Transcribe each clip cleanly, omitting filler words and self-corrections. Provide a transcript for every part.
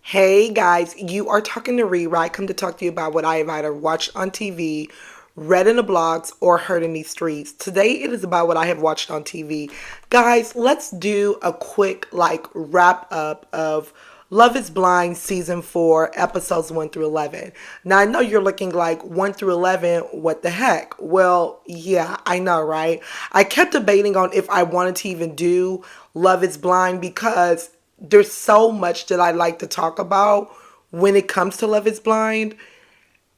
Hey guys, you are talking to Ree, where I come to talk to you about what I have either watched on TV, read in the blogs, or heard in these streets. Today it is about what I have watched on TV. Guys, let's do a quick wrap up of Love is Blind season 4, episodes 1 through 11. Now I know you're looking like 1 through 11, what the heck? Well, yeah, I know, right? I kept debating on if I wanted to even do Love is Blind because there's so much that I like to talk about when it comes to Love is Blind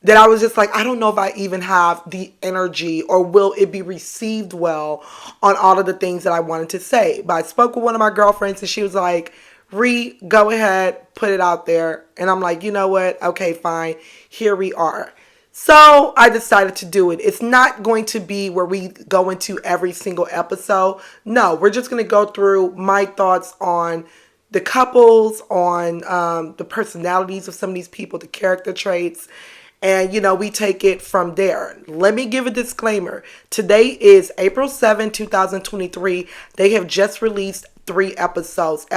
that I was just like, I don't know if I even have the energy or will it be received well on all of the things that I wanted to say. But I spoke with one of my girlfriends and she was like, Ree, go ahead, put it out there. And I'm like, you know what? Okay, fine. Here we are. So I decided to do it. It's not going to be where we go into every single episode. No, we're just going to go through my thoughts on the couples, on the personalities of some of these people, the character traits, and we take it from there. Let me give a disclaimer. Today is April 7th, 2023. They have just released 3 episodes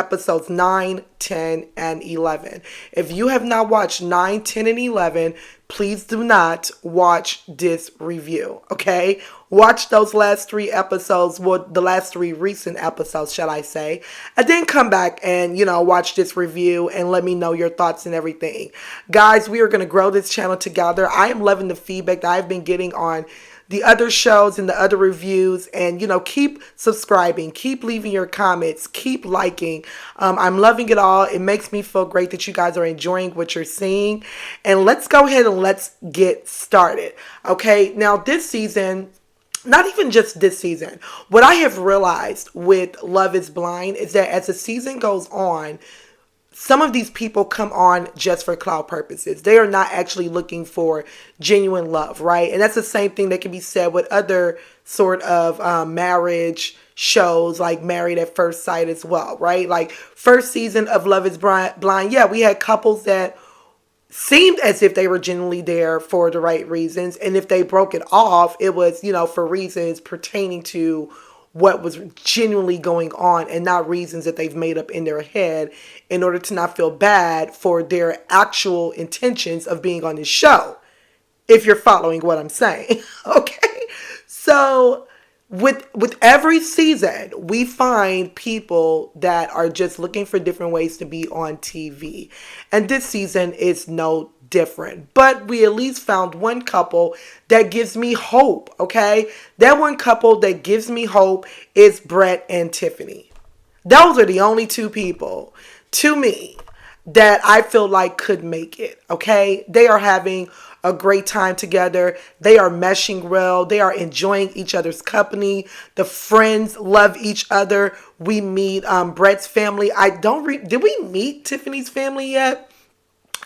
9, 10, and 11. If you have not watched 9, 10, and 11, please do not watch this review, okay? Watch those last 3 episodes, well, the last 3 recent episodes, shall I say, and then come back and, watch this review and let me know your thoughts and everything. Guys, we are going to grow this channel together. I am loving the feedback that I've been getting on the other shows and the other reviews, and keep subscribing, keep leaving your comments, keep liking. I'm loving it all. It makes me feel great that you guys are enjoying what you're seeing, and let's go ahead and let's get started. Okay, now this season, not even just this season, what I have realized with Love is Blind is that as the season goes on, some of these people come on just for clout purposes. They are not actually looking for genuine love, right? And that's the same thing that can be said with other sort of marriage shows like Married at First Sight as well, right? Like first season of Love is Blind, yeah, we had couples that seemed as if they were genuinely there for the right reasons. And if they broke it off, it was, for reasons pertaining to what was genuinely going on and not reasons that they've made up in their head in order to not feel bad for their actual intentions of being on this show. If you're following what I'm saying. Okay. So with every season, we find people that are just looking for different ways to be on TV. And this season is no different. But we at least found one couple that gives me hope, okay? That one couple that gives me hope is Brett and Tiffany. Those are the only 2 people, to me, that I feel like could make it, okay? They are having a great time together. They are meshing well. They are enjoying each other's company. The friends love each other. We meet Brett's family. Did we meet Tiffany's family yet?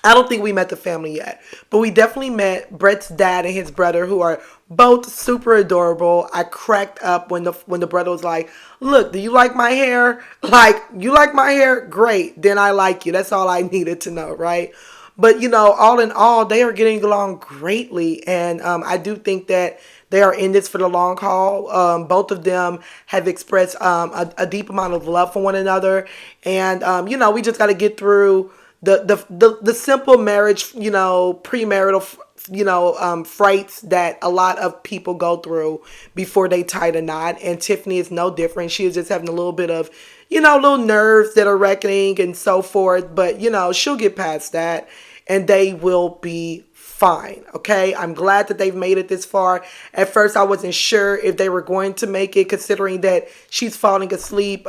I don't think we met the family yet, but we definitely met Brett's dad and his brother, who are both super adorable. I cracked up when the brother was like, "Look, do you like my hair? Like, you like my hair? Great. Then I like you." That's all I needed to know, right? But all in all, they are getting along greatly, and I do think that they are in this for the long haul. Both of them have expressed a deep amount of love for one another, and we just got to get through the simple marriage, premarital, frights that a lot of people go through before they tie the knot. And Tiffany is no different. She is just having a little bit of, little nerves that are reckoning and so forth. But, she'll get past that and they will be fine. Okay. I'm glad that they've made it this far. At first, I wasn't sure if they were going to make it, considering that she's falling asleep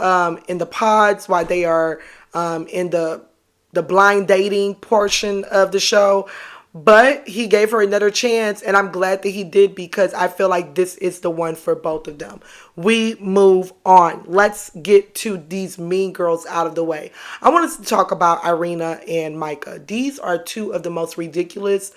in the pods while they are in the blind dating portion of the show. But he gave her another chance, and I'm glad that he did, because I feel like this is the one for both of them. We move on. Let's get to these mean girls out of the way. I want us to talk about Irina and Micah. These are 2 of the most ridiculous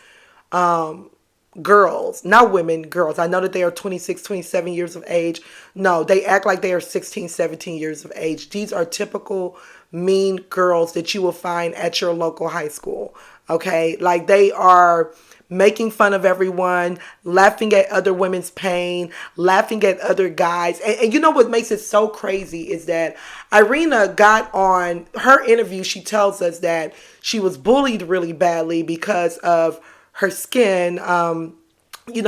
girls, not women, girls. I know that they are 26, 27 years of age. No, they act like they are 16, 17 years of age. These are typical mean girls that you will find at your local high school. Okay? Like they are making fun of everyone, laughing at other women's pain, laughing at other guys. And you know what makes it so crazy is that Irina got on her interview. She tells us that she was bullied really badly because of her skin.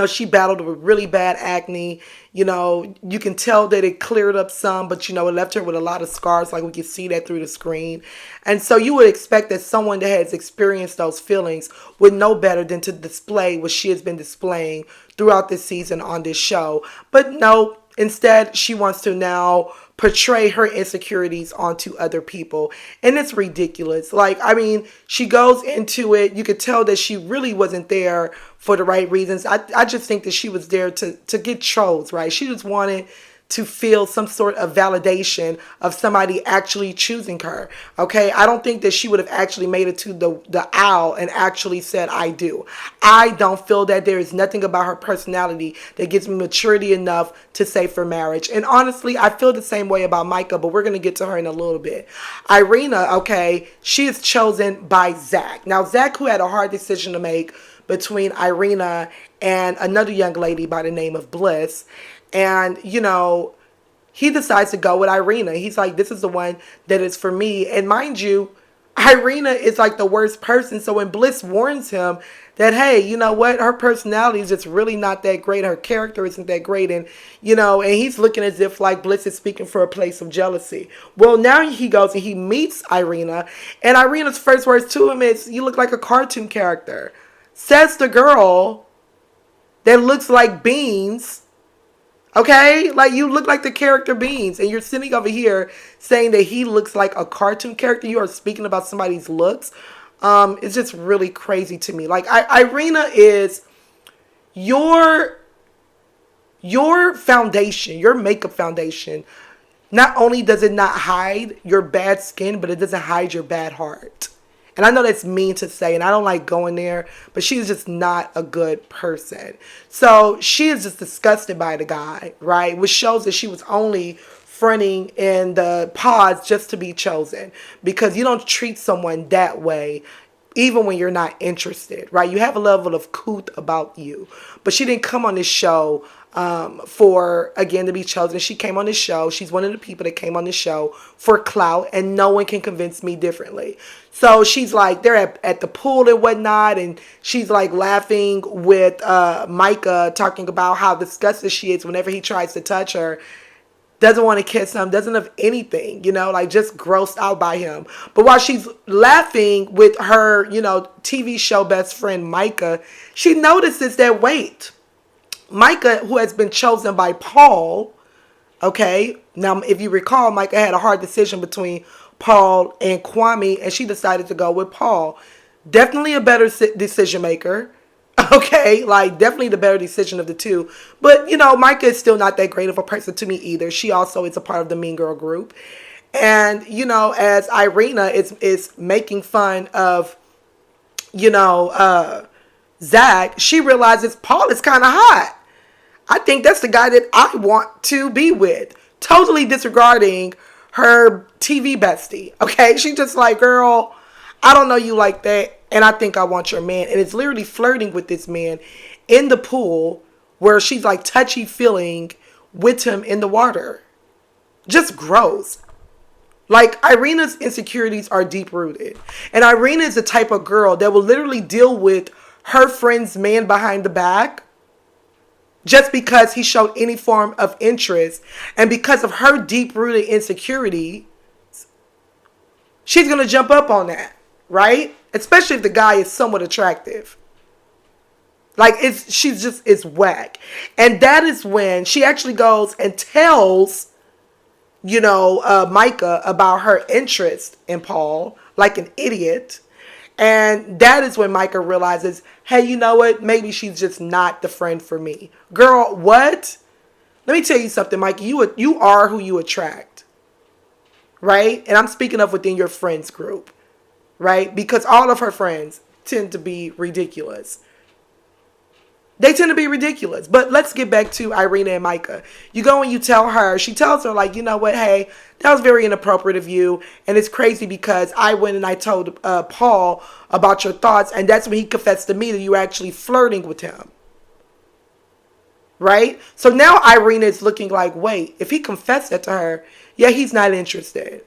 She battled with really bad acne. You can tell that it cleared up some, but it left her with a lot of scars, like we can see that through the screen. And so you would expect that someone that has experienced those feelings would know better than to display what she has been displaying throughout this season on this show. But no, instead, she wants to now portray her insecurities onto other people. And it's ridiculous. Like, I mean, she goes into it. You could tell that she really wasn't there for the right reasons. I just think that she was there to get trolls, right? She just wanted to feel some sort of validation of somebody actually choosing her. Okay, I don't think that she would have actually made it to the aisle and actually said, I do. I don't feel that there is nothing about her personality that gives me maturity enough to say for marriage. And honestly, I feel the same way about Micah, but we're going to get to her in a little bit. Irina, okay, she is chosen by Zach. Now, Zach, who had a hard decision to make between Irina and another young lady by the name of Bliss. And, he decides to go with Irina. He's like, this is the one that is for me. And mind you, Irina is like the worst person. So when Bliss warns him that, hey, you know what? Her personality is just really not that great. Her character isn't that great. And, and he's looking as if like Bliss is speaking for a place of jealousy. Well, now he goes and he meets Irina. And Irina's first words to him is, you look like a cartoon character. Says the girl that looks like Beans. Okay? Like, you look like the character Beans. And you're sitting over here saying that he looks like a cartoon character. You are speaking about somebody's looks. It's just really crazy to me. Like, Irina is your foundation, your makeup foundation. Not only does it not hide your bad skin, but it doesn't hide your bad heart. And I know that's mean to say, and I don't like going there, but she's just not a good person. So she is just disgusted by the guy, right? Which shows that she was only fronting in the pods just to be chosen. Because you don't treat someone that way, even when you're not interested, right? You have a level of CLOUT about you. But she didn't come on this show for, again, to be chosen. She came on this show. She's one of the people that came on this show for clout, and no one can convince me differently. So she's like, they're at the pool and whatnot, and she's like laughing with Micah, talking about how disgusted she is whenever he tries to touch her. Doesn't want to kiss him, doesn't have anything, like just grossed out by him. But while she's laughing with her, TV show best friend Micah, she notices that, wait, Micah, who has been chosen by Paul, okay, now if you recall, Micah had a hard decision between Paul and Kwame, and she decided to go with Paul. Definitely a better decision maker. Okay, like definitely the better decision of the two. But, Micah is still not that great of a person to me either. She also is a part of the Mean Girl group. And, as Irina is making fun of, Zach, she realizes Paul is kind of hot. I think that's the guy that I want to be with. Totally disregarding her TV bestie. Okay, she's just like, girl, I don't know you like that, and I think I want your man. And it's literally flirting with this man in the pool where she's like touchy-feeling with him in the water. Just gross. Like, Irina's insecurities are deep-rooted. And Irina is the type of girl that will literally deal with her friend's man behind the back just because he showed any form of interest. And because of her deep-rooted insecurity, she's going to jump up on that, right? Especially if the guy is somewhat attractive. Like, it's whack. And that is when she actually goes and tells, Micah about her interest in Paul, like an idiot. And that is when Micah realizes, hey, you know what? Maybe she's just not the friend for me. Girl, what? Let me tell you something, Micah. You are who you attract. Right? And I'm speaking of within your friends group. Right? Because all of her friends tend to be ridiculous. They tend to be ridiculous. But let's get back to Irina and Micah. You go and you tell her, she tells her, like, you know what, hey, that was very inappropriate of you. And it's crazy because I went and I told Paul about your thoughts. And that's when he confessed to me that you were actually flirting with him. Right? So now Irina is looking like, wait, if he confessed that to her, yeah, he's not interested.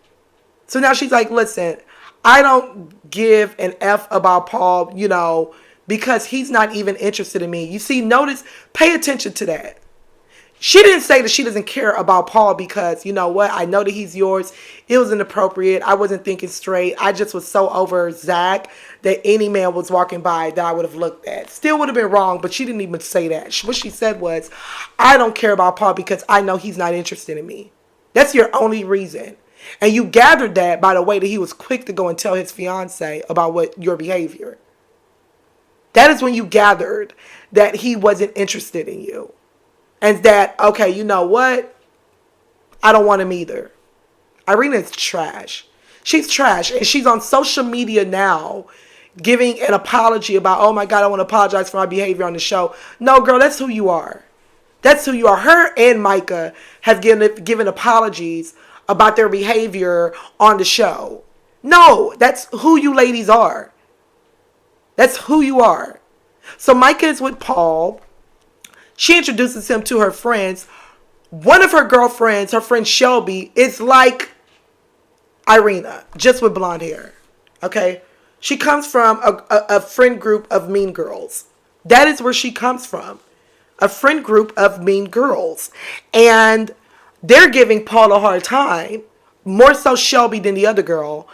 So now she's like, listen, I don't give an F about Paul, you know, because he's not even interested in me. You see, notice, pay attention to that. She didn't say that she doesn't care about Paul because, you know what, I know that he's yours. It was inappropriate. I wasn't thinking straight. I just was so over Zach that any man was walking by that I would have looked at. Still would have been wrong, but she didn't even say that. What she said was, I don't care about Paul because I know he's not interested in me. That's your only reason. And you gathered that by the way that he was quick to go and tell his fiance about your behavior. That is when you gathered that he wasn't interested in you. And that, okay, you know what? I don't want him either. Irina is trash. She's trash. And she's on social media now giving an apology about, oh my God, I want to apologize for my behavior on the show. No, girl, that's who you are. That's who you are. Her and Micah have given apologies about their behavior on the show. No, that's who you ladies are. That's who you are. So Micah is with Paul. She introduces him to her friends. One of her girlfriends, her friend Shelby, is like Irina, just with blonde hair. Okay? She comes from a friend group of mean girls. That is where she comes from. A friend group of mean girls. And they're giving Paul a hard time. More so Shelby than the other girl.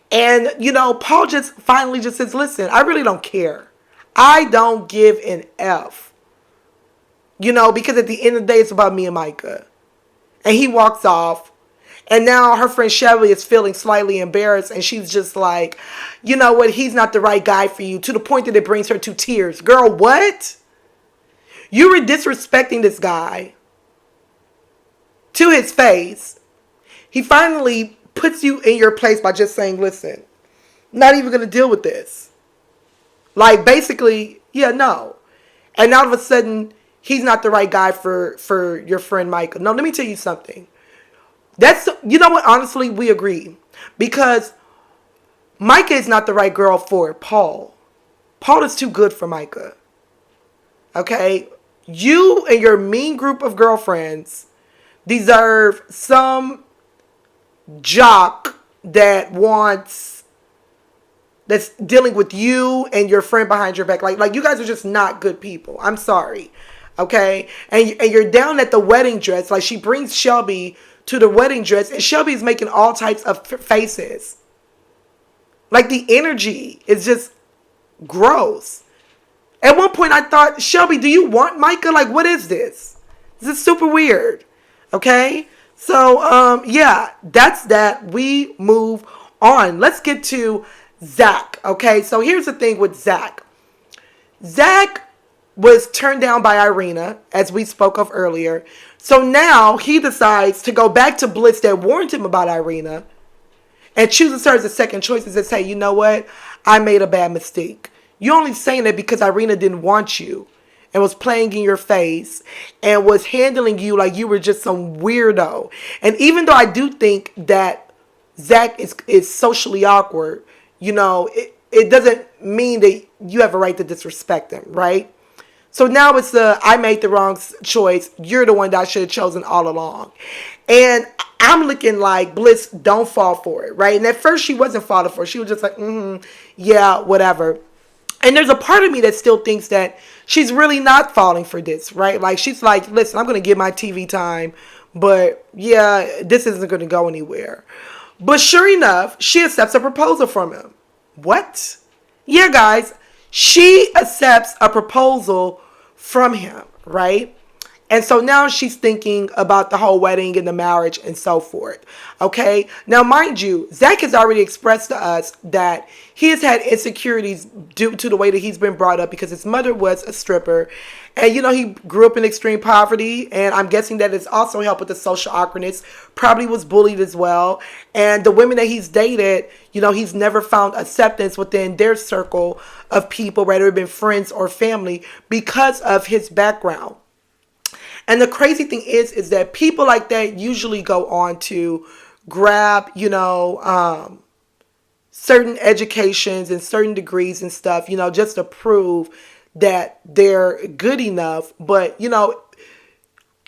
And, you know, Paul just finally just says, listen, I really don't care. I don't give an F. You know, because at the end of the day, it's about me and Micah. And he walks off. And now her friend Shelby is feeling slightly embarrassed. And she's just like, you know what? He's not the right guy for you. To the point that it brings her to tears. Girl, what? You were disrespecting this guy to his face. He finally puts you in your place by just saying, listen, not even going to deal with this. Like, basically, yeah, no. And all of a sudden, he's not the right guy for your friend Michael. No, let me tell you something. That's, you know what, honestly, we agree. Because Micah is not the right girl for Paul. Paul is too good for Micah. Okay? You and your mean group of girlfriends deserve some jock that's dealing with you and your friend behind your back. Like you guys are just not good people. I'm sorry. Okay? And you're down at the wedding dress. Like, she brings Shelby to the wedding dress, and Shelby's making all types of faces. Like, the energy is just gross. At one point I thought, Shelby, do you want Micah? Like, what is this? This is super weird. Okay? So, yeah, that's that. We move on. Let's get to Zach. Okay? So here's the thing with Zach. Zach was turned down by Irina, as we spoke of earlier. So now he decides to go back to Bliss that warned him about Irina and chooses her as a second choice and says, hey, you know what? I made a bad mistake. You're only saying that because Irina didn't want you and was playing in your face and was handling you like you were just some weirdo. And even though I do think that Zach is socially awkward, you know, it doesn't mean that you have a right to disrespect him, right? So now it's I made the wrong choice. You're the one that I should have chosen all along. And I'm looking like, Bliss, don't fall for it, right? And at first she wasn't falling for it. She was just like, yeah, whatever. And there's a part of me that still thinks that she's really not falling for this, right? Like, she's like, listen, I'm going to get my TV time, but yeah, this isn't going to go anywhere. But sure enough, she accepts a proposal from him. What? Yeah, guys, she accepts a proposal from him, right? And so now she's thinking about the whole wedding and the marriage and so forth. Okay. Now, mind you, Zach has already expressed to us that he has had insecurities due to the way that he's been brought up because his mother was a stripper. And, he grew up in extreme poverty. And I'm guessing that it's also helped with the social awkwardness. Probably was bullied as well. And the women that he's dated, he's never found acceptance within their circle of people, whether it been friends or family, because of his background. And the crazy thing is that people like that usually go on to grab, certain educations and certain degrees and stuff, just to prove that they're good enough. But,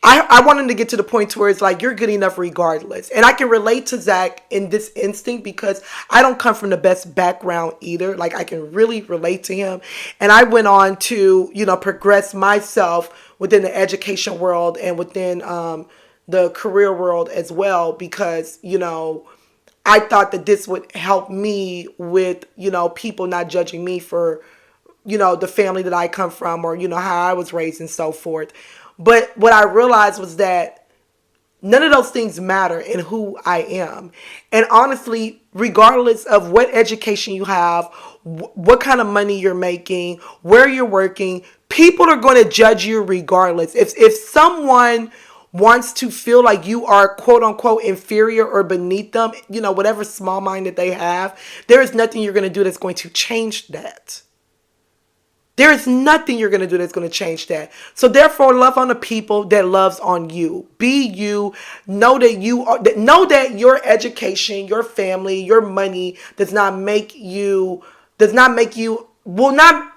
I want him to get to the point to where it's like, you're good enough regardless. And I can relate to Zach in this instinct because I don't come from the best background either. Like, I can really relate to him. And I went on to, progress myself within the education world and within the career world as well because, I thought that this would help me with, people not judging me for, the family that I come from or, how I was raised and so forth. But what I realized was that none of those things matter in who I am. And honestly, regardless of what education you have, what kind of money you're making, where you're working, people are going to judge you regardless. If someone wants to feel like you are quote unquote inferior or beneath them, whatever small mind that they have, there is nothing you're going to do that's going to change that. There is nothing you're going to do that's going to change that. So therefore, love on the people that loves on you. Be you. Know that know that your education, your family, your money will not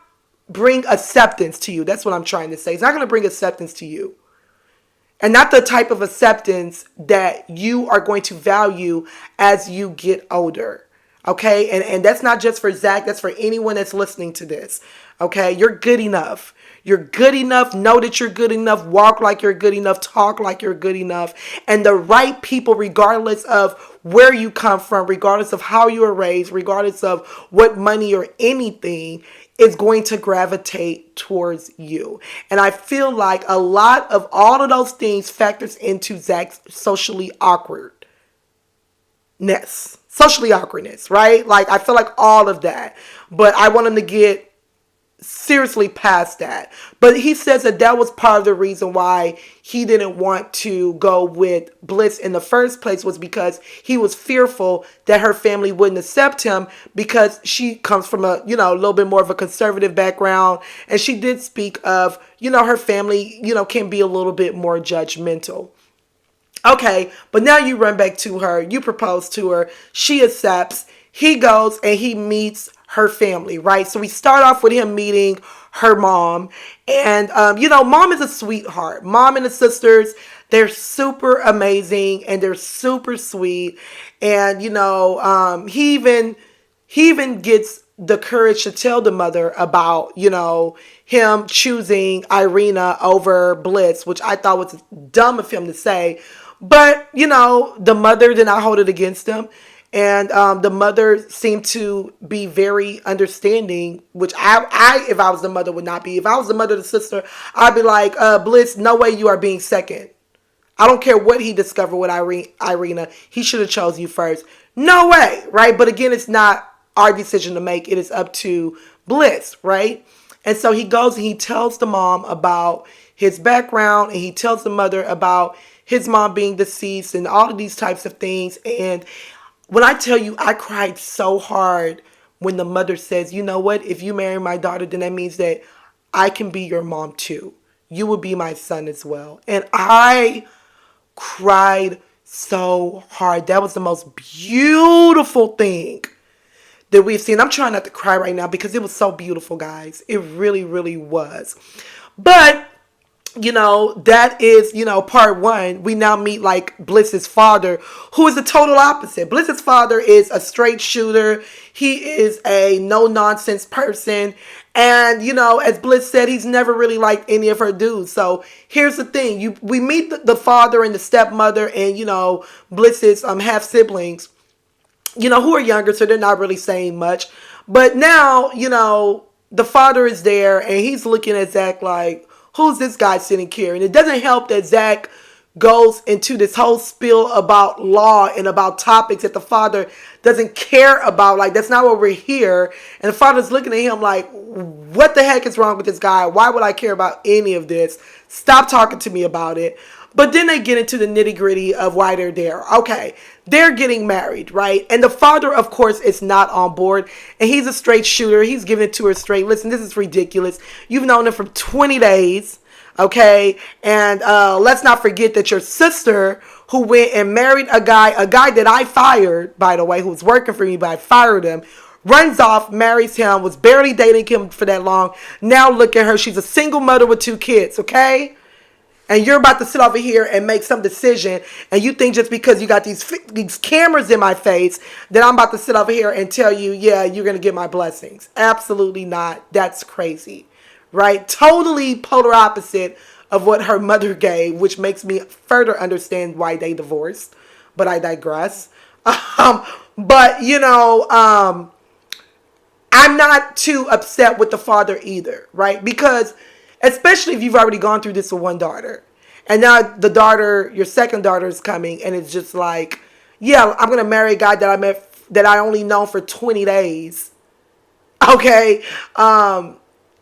bring acceptance to you. That's what I'm trying to say. It's not going to bring acceptance to you. And not the type of acceptance that you are going to value as you get older. Okay? And that's not just for Zach. That's for anyone that's listening to this. Okay? You're good enough. You're good enough. Know that you're good enough. Walk like you're good enough. Talk like you're good enough. And the right people, regardless of where you come from, regardless of how you were raised, regardless of what money or anything, is going to gravitate towards you. And I feel like a lot of all of those things factors into Zach's socially awkwardness. Socially awkwardness, right? Like, I feel like all of that. But I want him to get seriously past that. But he says that was part of the reason why he didn't want to go with Bliss in the first place, was because he was fearful that her family wouldn't accept him because she comes from a little bit more of a conservative background. And she did speak of, her family, can be a little bit more judgmental. Okay, but now you run back to her, you propose to her, she accepts, he goes and he meets her family, right? So we start off with him meeting her mom. And, mom is a sweetheart. Mom and the sisters, they're super amazing and they're super sweet. And, he even gets the courage to tell the mother about, him choosing Irina over Bliss, which I thought was dumb of him to say. But, the mother did not hold it against him. And the mother seemed to be very understanding, which I, if I was the mother, would not be. If I was the mother of the sister, I'd be like, Bliss, no way you are being second. I don't care what he discovered with Irina. He should have chose you first. No way, right? But again, it's not our decision to make. It is up to Bliss, right? And so he goes and he tells the mom about his background, and he tells the mother about his mom being deceased and all of these types of things. And when I tell you, I cried so hard when the mother says, you know what, if you marry my daughter, then that means that I can be your mom too. You will be my son as well. And I cried so hard. That was the most beautiful thing that we've seen. I'm trying not to cry right now because it was so beautiful, guys. It really, really was. But that is, part one. We now meet like Bliss's father, who is the total opposite. Bliss's father is a straight shooter. He is a no-nonsense person. And, as Bliss said, he's never really liked any of her dudes. So here's the thing. We meet the father and the stepmother and, Bliss's half-siblings, who are younger, so they're not really saying much. But now, the father is there and he's looking at Zach like, who's this guy sitting here? And it doesn't help that Zach goes into this whole spiel about law and about topics that the father doesn't care about. Like, that's not what we're here. And the father's looking at him like, what the heck is wrong with this guy? Why would I care about any of this? Stop talking to me about it. But then they get into the nitty gritty of why they're there. Okay, they're getting married, right? And the father, of course, is not on board. And he's a straight shooter. He's giving it to her straight. Listen, this is ridiculous. You've known him for 20 days. Okay, and let's not forget that your sister, who went and married a guy that I fired, by the way, who was working for me, but I fired him, runs off, marries him, was barely dating him for that long. Now look at her. She's a single mother with 2 kids, okay? And you're about to sit over here and make some decision, and you think just because you got these cameras in my face that I'm about to sit over here and tell you, yeah, you're going to get my blessings. Absolutely not. That's crazy. Right? Totally polar opposite of what her mother gave, which makes me further understand why they divorced. But I digress. But, I'm not too upset with the father either, right? Because especially if you've already gone through this with one daughter. And now the daughter, your second daughter is coming, and it's just like, yeah, I'm going to marry a guy that I met, that I only known for 20 days. Okay?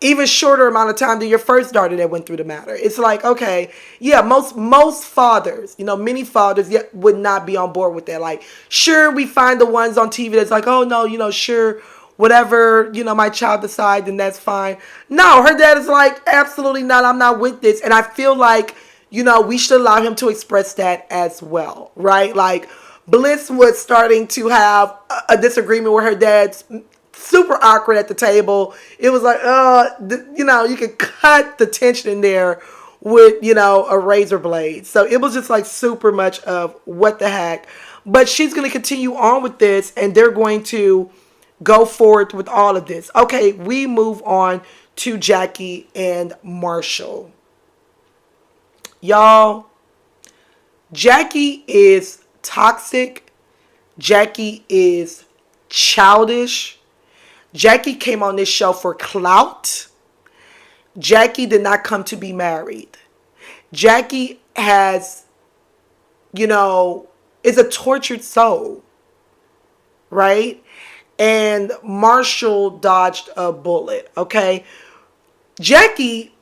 Even shorter amount of time than your first daughter that went through the matter. It's like, okay, yeah, most fathers, many fathers would not be on board with that. Like, sure, we find the ones on TV that's like, oh no, sure, whatever, my child decides, then that's fine. No, her dad is like, absolutely not, I'm not with this. And I feel like, we should allow him to express that as well, right? Like, Bliss was starting to have a disagreement with her dad's super awkward at the table. It was like, you could cut the tension in there with, a razor blade. So it was just like super much of what the heck. But she's going to continue on with this, and they're going to go forward with all of this. Okay, we move on to Jackie and Marshall. Y'all, Jackie is toxic. Jackie is childish. Jackie came on this show for clout. Jackie did not come to be married. Jackie has, is a tortured soul, right? And Marshall dodged a bullet, okay? Jackie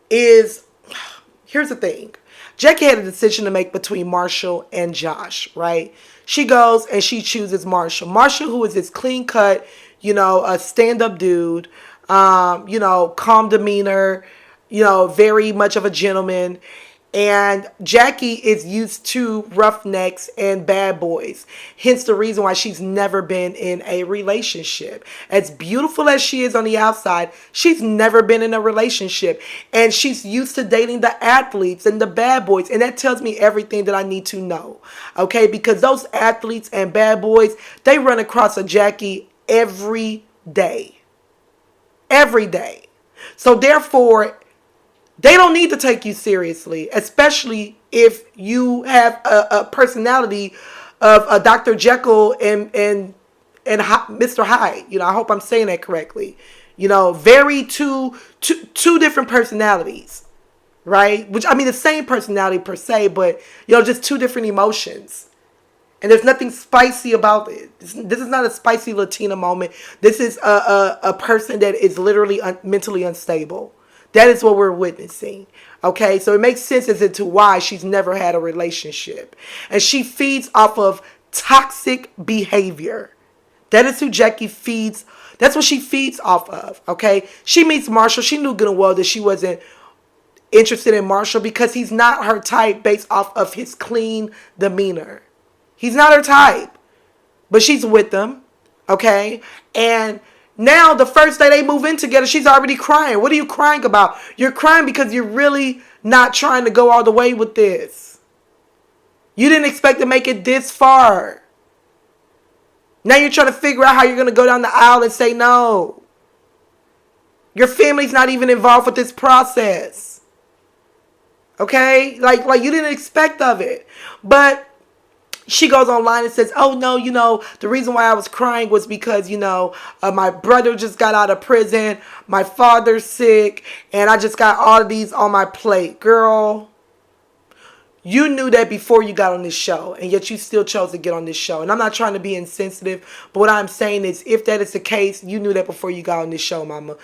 is, here's the thing. Jackie had a decision to make between Marshall and Josh, right? She goes and she chooses Marshall. Marshall, who is this clean cut, a stand-up dude, calm demeanor, very much of a gentleman. And Jackie is used to roughnecks and bad boys. Hence the reason why she's never been in a relationship. As beautiful as she is on the outside, she's never been in a relationship. And she's used to dating the athletes and the bad boys. And that tells me everything that I need to know. Okay? Because those athletes and bad boys, they run across a Jackie every day. Every day. So therefore, they don't need to take you seriously, especially if you have a personality of a Dr. Jekyll and Mr. Hyde. I hope I'm saying that correctly. Very two different personalities, right? Which, I mean, the same personality per se, but, just 2 different emotions. And there's nothing spicy about it. This is not a spicy Latina moment. This is a person that is literally mentally unstable. That is what we're witnessing. Okay, so it makes sense as to why she's never had a relationship. And she feeds off of toxic behavior. That is who Jackie feeds. That's what she feeds off of. Okay, she meets Marshall. She knew good and well that she wasn't interested in Marshall because he's not her type based off of his clean demeanor. He's not her type. But she's with him. Okay, and now, the first day they move in together, she's already crying. What are you crying about? You're crying because you're really not trying to go all the way with this. You didn't expect to make it this far. Now you're trying to figure out how you're going to go down the aisle and say no. Your family's not even involved with this process. Okay? Like you didn't expect of it. But She goes online and says, oh no, the reason why I was crying was because, my brother just got out of prison. My father's sick. And I just got all of these on my plate. Girl, you knew that before you got on this show. And yet you still chose to get on this show. And I'm not trying to be insensitive. But what I'm saying is, if that is the case, you knew that before you got on this show, mama.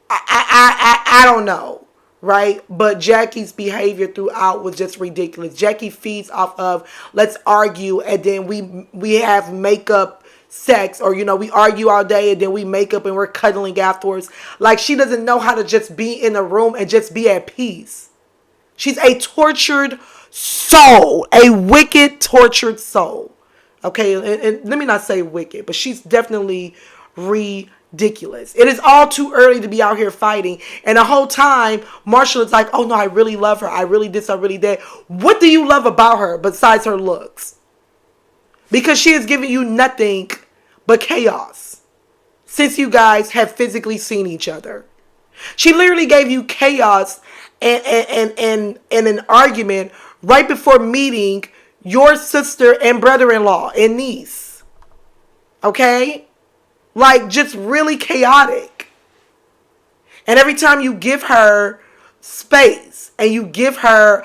I don't know. Right? But Jackie's behavior throughout was just ridiculous. Jackie feeds off of, let's argue, and then we have makeup sex, or we argue all day and then we make up and we're cuddling afterwards. Like, she doesn't know how to just be in a room and just be at peace. She's a tortured soul, a wicked, tortured soul. Okay, and let me not say wicked, but she's definitely ridiculous. It is all too early to be out here fighting. And the whole time, Marshall is like, oh no, I really love her. I really this, I really that. What do you love about her besides her looks? Because she has given you nothing but chaos since you guys have physically seen each other. She literally gave you chaos and an argument right before meeting your sister and brother-in-law and niece. Okay? Like, just really chaotic. And every time you give her space and you give her,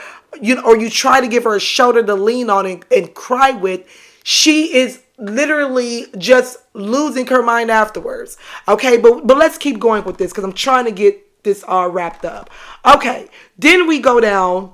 or you try to give her a shoulder to lean on and cry with, she is literally just losing her mind afterwards. Okay, but let's keep going with this because I'm trying to get this all wrapped up. Okay, then we go down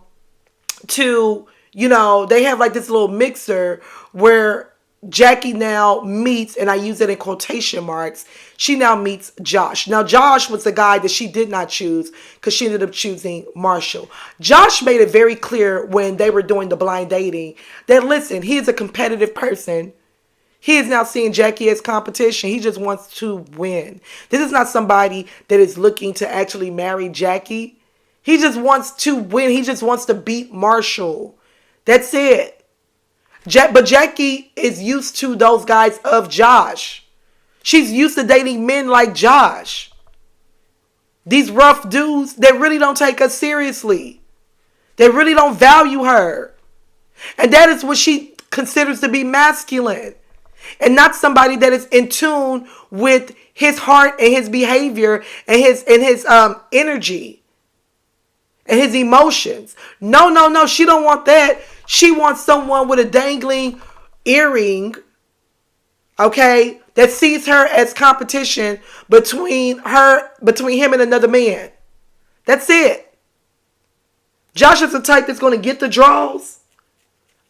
to, they have like this little mixer where Jackie now meets, and I use it in quotation marks, she now meets Josh. Now, Josh was the guy that she did not choose because she ended up choosing Marshall. Josh made it very clear when they were doing the blind dating that, listen, he is a competitive person. He is now seeing Jackie as competition. He just wants to win. This is not somebody that is looking to actually marry Jackie. He just wants to win. He just wants to beat Marshall. That's it. But Jackie is used to those guys of Josh. She's used to dating men like Josh. These rough dudes that really don't take us seriously. They really don't value her. And that is what she considers to be masculine. And not somebody that is in tune with his heart and his behavior and his energy and his emotions. No. She don't want that. She wants someone with a dangling earring, okay, that sees her as competition between him and another man. That's it. Josh is the type that's going to get the draws,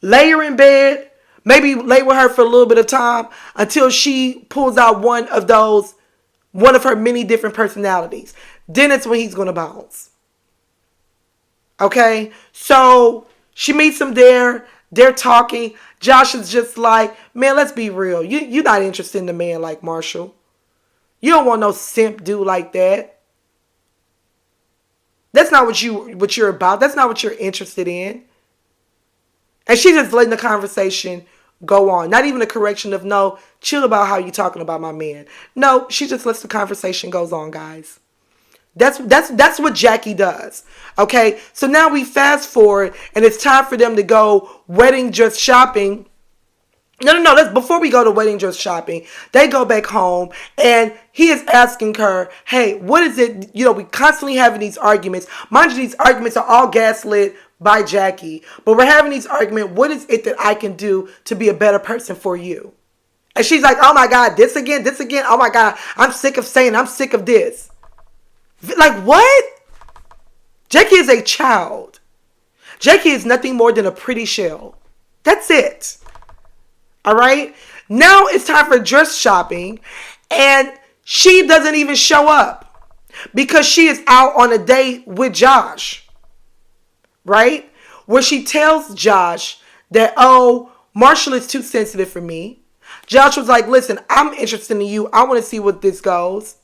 lay her in bed, maybe lay with her for a little bit of time until she pulls out one of her many different personalities. Then it's when he's going to bounce. Okay, so she meets him there. They're talking. Josh is just like, man, let's be real. You're not interested in a man like Marshall. You don't want no simp dude like that. That's not what you're about. That's not what you're interested in. And she's just letting the conversation go on. Not even a correction of, no, chill about how you talking about my man. No, she just lets the conversation goes on, guys. That's what Jackie does. Okay, so now we fast forward and it's time for them to go wedding dress shopping. No. Before we go to wedding dress shopping, they go back home and he is asking her, hey, what is it? We constantly having these arguments. Mind you, these arguments are all gaslit by Jackie. But we're having these arguments. What is it that I can do to be a better person for you? And she's like, oh my God, this again. Oh my God, I'm sick of saying, I'm sick of this. Like, what? Jackie is a child. Jackie is nothing more than a pretty shell. That's it. All right? Now it's time for dress shopping. And she doesn't even show up because she is out on a date with Josh. Right? Where she tells Josh that, oh, Marshall is too sensitive for me. Josh was like, listen, I'm interested in you. I want to see what this goes.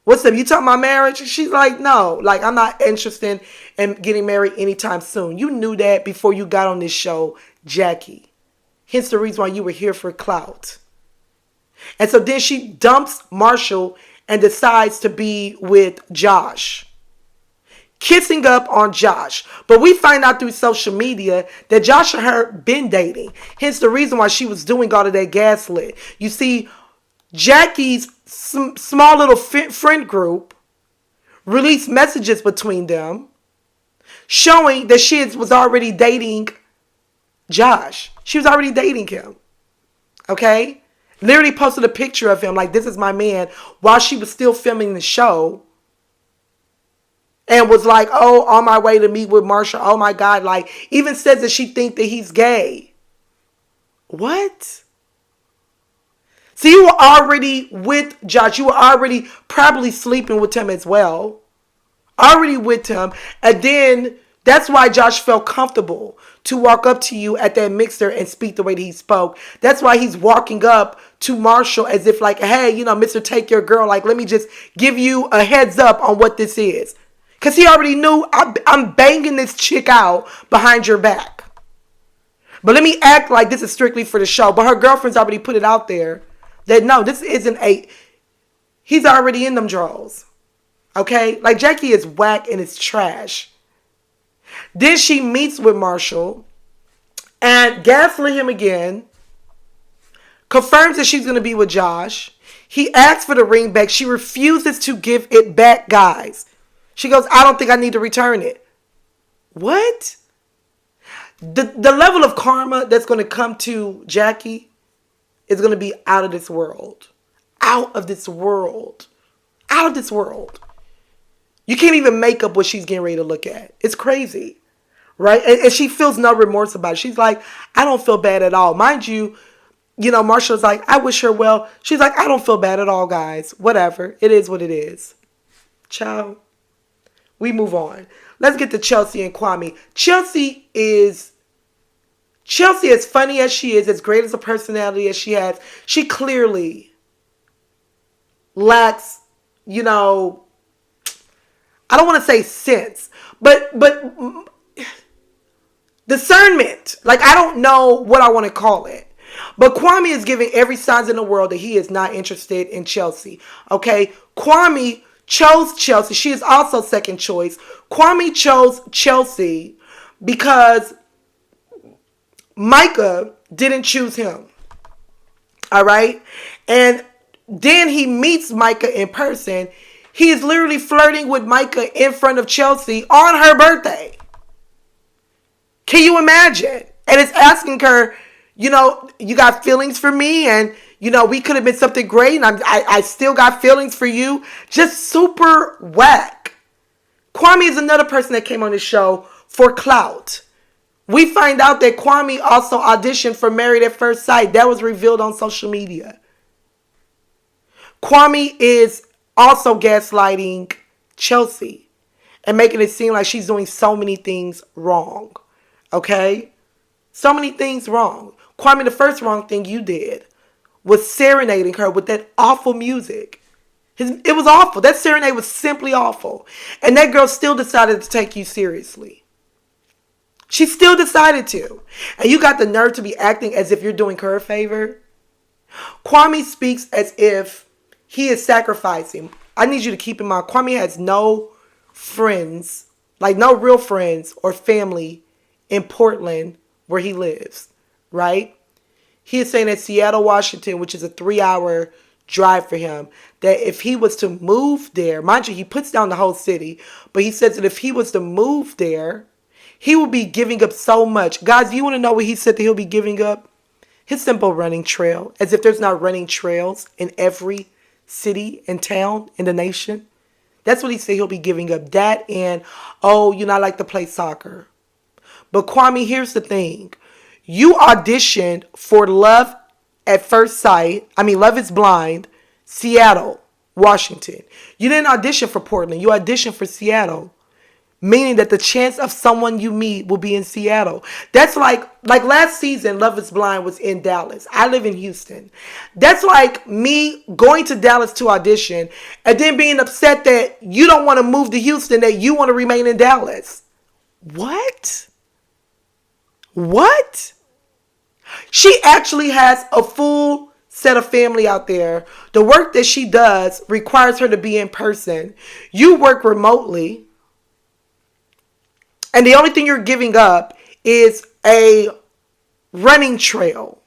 What's up? You talking about marriage? She's like, no, like, I'm not interested in getting married anytime soon. You knew that before you got on this show, Jackie. Hence the reason why you were here for CLOUT. And so then she dumps Marshall and decides to be with Josh. kissing up on Josh. But we find out through social media that Josh and her been dating. Hence the reason why she was doing all of that gaslit. You see, Jackie's small little friend group released messages between them showing that she was already dating Josh. She was already dating him. Okay? Literally posted a picture of him like, this is my man, while she was still filming the show. And was like, oh, on my way to meet with Marsha. Oh my God. Like, even says that she think that he's gay. What? So you were already with Josh. You were already probably sleeping with him as well. Already with him. And then that's why Josh felt comfortable to walk up to you at that mixer and speak the way that he spoke. That's why he's walking up to Marshall as if like, hey, you know, Mr. Take Your Girl. Like, let me just give you a heads up on what this is. Because he already knew I'm banging this chick out behind your back. But let me act like this is strictly for the show. But her girlfriend's already put it out there that no, this isn't he's already in them draws. Okay? Like Jackie is whack and it's trash. Then she meets with Marshall and gaslit him again. Confirms that she's going to be with Josh. He asks for the ring back. She refuses to give it back, guys. She goes, I don't think I need to return it. What? The level of karma that's going to come to Jackie is going to be out of this world. Out of this world. Out of this world. You can't even make up what she's getting ready to look at. It's crazy. Right? And she feels no remorse about it. She's like, I don't feel bad at all. Mind you, Marshall's like, I wish her well. She's like, I don't feel bad at all, guys. Whatever. It is what it is. Ciao. We move on. Let's get to Chelsea and Kwame. Chelsea, as funny as she is, as great as a personality as she has, she clearly lacks, I don't want to say sense, but discernment. Like, I don't know what I want to call it. But Kwame is giving every signs in the world that he is not interested in Chelsea. Okay? Kwame chose Chelsea. She is also second choice. Kwame chose Chelsea because Micah didn't choose him. All right? And then he meets Micah in person. He is literally flirting with Micah in front of Chelsea on her birthday. Can you imagine? And it's asking her, you got feelings for me, and we could have been something great, and I still got feelings for you. Just super whack. Kwame is another person that came on the show for CLOUT. We find out that Kwame also auditioned for Married at First Sight. That was revealed on social media. Kwame is also gaslighting Chelsea and making it seem like she's doing so many things wrong. Okay? So many things wrong. Kwame, the first wrong thing you did was serenading her with that awful music. It was awful. That serenade was simply awful. And that girl still decided to take you seriously. She still decided to. And you got the nerve to be acting as if you're doing her a favor. Kwame speaks as if he is sacrificing. I need you to keep in mind, Kwame has no friends, like no real friends or family in Portland where he lives, right? He is saying that Seattle, Washington, which is a 3-hour drive for him, that if he was to move there, mind you, he puts down the whole city, but he says that if he was to move there, he will be giving up so much. Guys, you want to know what he said that he'll be giving up? His simple running trail, as if there's not running trails in every city and town in the nation. That's what he said he'll be giving up. That and, I like to play soccer. But Kwame, here's the thing. You auditioned for Love is Blind, Seattle, Washington. You didn't audition for Portland. You auditioned for Seattle. Meaning that the chance of someone you meet will be in Seattle. That's like last season, Love is Blind was in Dallas. I live in Houston. That's like me going to Dallas to audition and then being upset that you don't want to move to Houston, that you want to remain in Dallas. What? She actually has a full set of family out there. The work that she does requires her to be in person. You work remotely. And the only thing you're giving up is a running trail.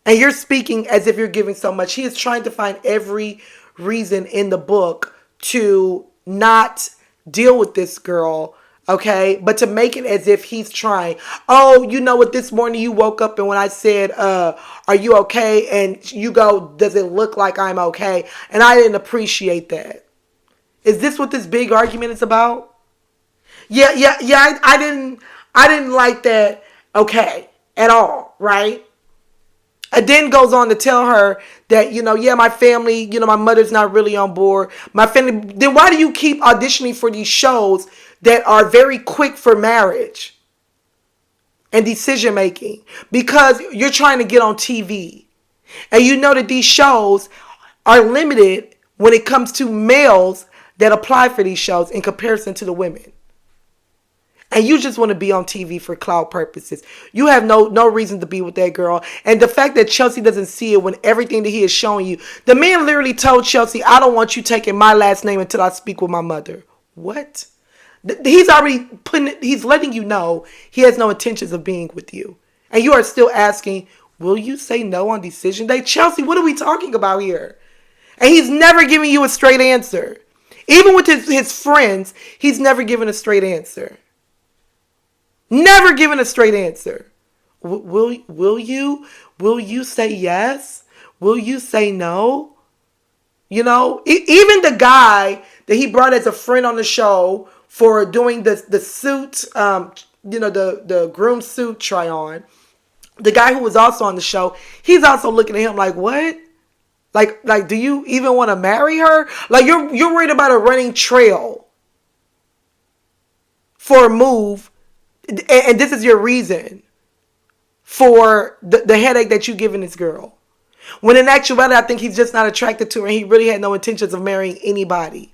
And you're speaking as if you're giving so much. He is trying to find every reason in the book to not deal with this girl, okay? But to make it as if he's trying. Oh, you know what? This morning you woke up and when I said, are you okay? And you go, does it look like I'm okay? And I didn't appreciate that. Is this what this big argument is about? Yeah. I didn't like that. Okay, at all, right? And then goes on to tell her that, yeah, my family, my mother's not really on board. My family. Then why do you keep auditioning for these shows that are very quick for marriage and decision making? Because you're trying to get on TV. And you know that these shows are limited when it comes to males that apply for these shows in comparison to the women. And you just want to be on TV for clout purposes. You have no reason to be with that girl. And the fact that Chelsea doesn't see it when everything that he is showing you. The man literally told Chelsea, I don't want you taking my last name until I speak with my mother. What? He's already he's letting you know he has no intentions of being with you. And you are still asking, will you say no on decision day? Chelsea, what are we talking about here? And he's never giving you a straight answer. Even with his friends, he's never given a straight answer. Never given a straight answer. Will you say yes? Will you say no? Even the guy that he brought as a friend on the show for doing the suit, the groom suit try on, the guy who was also on the show, he's also looking at him like, what? Like, do you even want to marry her? Like, you're worried about a running trail for a move. And this is your reason for the headache that you giving this girl. When in actuality, I think he's just not attracted to her and he really had no intentions of marrying anybody.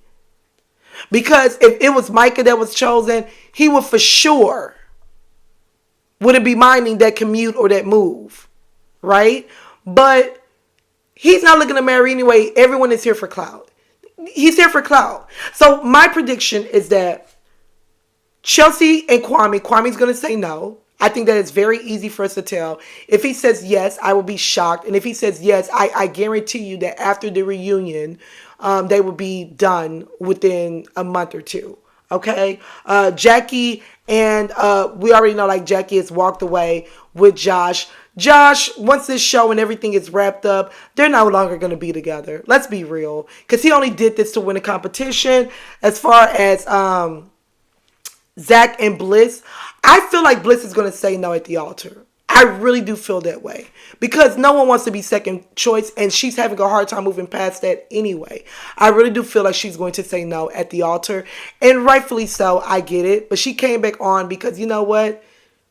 Because if it was Micah that was chosen, he would for sure wouldn't be minding that commute or that move. Right? But he's not looking to marry anyway. Everyone is here for clout. He's here for clout. So my prediction is that Chelsea and Kwame's going to say no. I think that it's very easy for us to tell. If he says yes, I will be shocked. And if he says yes, I guarantee you that after the reunion, they will be done within a month or two. Okay? Jackie and we already know like Jackie has walked away with Josh. Josh, once this show and everything is wrapped up, they're no longer going to be together. Let's be real. Because he only did this to win a competition. As far as Zach and Bliss, I feel like Bliss is going to say no at the altar. I really do feel that way. Because no one wants to be second choice and she's having a hard time moving past that anyway. I really do feel like she's going to say no at the altar. And rightfully so, I get it. But she came back on because you know what?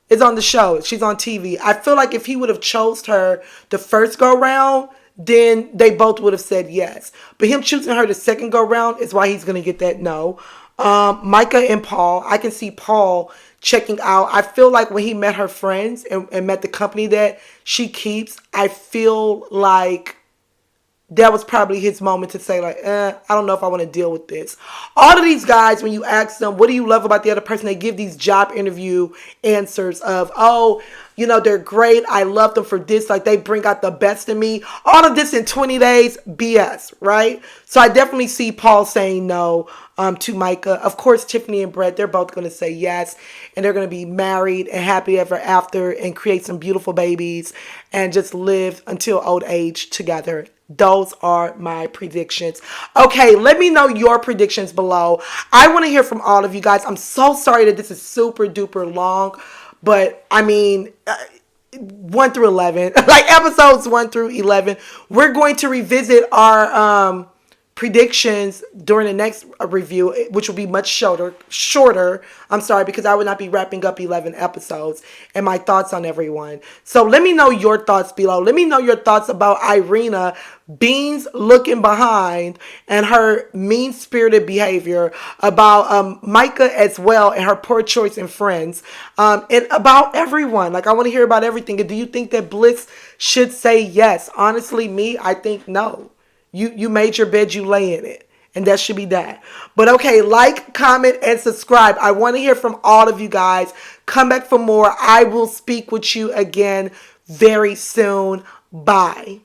It's on the show. She's on TV. I feel like if he would have chose her the first go round, then they both would have said yes. But him choosing her the second go round is why he's going to get that no. Micah and Paul, I can see Paul checking out. I feel like when he met her friends and met the company that she keeps, I feel like that was probably his moment to say like, I don't know if I want to deal with this. All of these guys, when you ask them, what do you love about the other person? They give these job interview answers of, oh, they're great. I love them for this. Like they bring out the best in me. All of this in 20 days, BS, right? So I definitely see Paul saying no to Micah. Of course, Tiffany and Brett, they're both going to say yes. And they're going to be married and happy ever after and create some beautiful babies and just live until old age together. Those are my predictions. Okay, let me know your predictions below. I want to hear from all of you guys. I'm so sorry that this is super duper long. But, 1 through 11, like episodes 1 through 11, we're going to revisit our predictions during the next review, which will be much shorter. I'm sorry, because I would not be wrapping up 11 episodes and my thoughts on everyone. So let me know your thoughts below. Let me know your thoughts about Irina Beans looking behind and her mean-spirited behavior, about Micah as well and her poor choice in friends, and about everyone. Like, I want to hear about everything. And do you think that Bliss should say yes? Honestly, I think no. You made your bed, you lay in it. And that should be that. But okay, like, comment, and subscribe. I want to hear from all of you guys. Come back for more. I will speak with you again very soon. Bye.